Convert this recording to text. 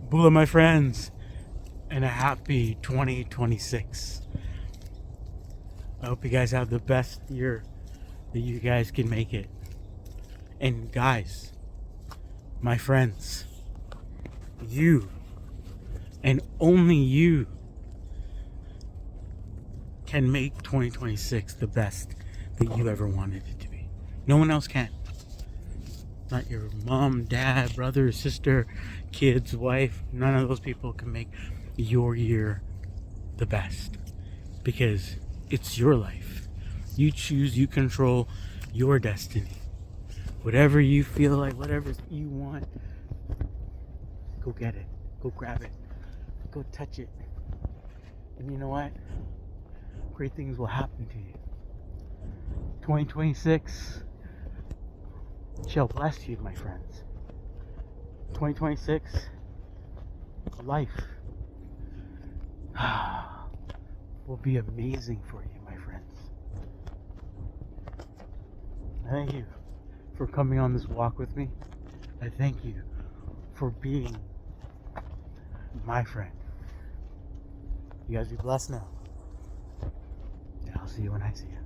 Bula, my friends, and a happy 2026. I hope you guys have the best year that you guys can make it. And guys, my friends, you and only you can make 2026 the best that you ever wanted it to be. No one else can. Not your mom, dad, brother, sister, kids, wife. None of those people can make your year the best, because it's your life. You choose, you control your destiny. Whatever you feel like, whatever you want, go get it. Go grab it. Go touch it. And you know what? Great things will happen to you. 2026 shall bless you, my friends. 2026, life will be amazing for you, my friends. Thank you for coming on this walk with me. I thank you for being my friend. You guys be blessed now. And I'll see you when I see you.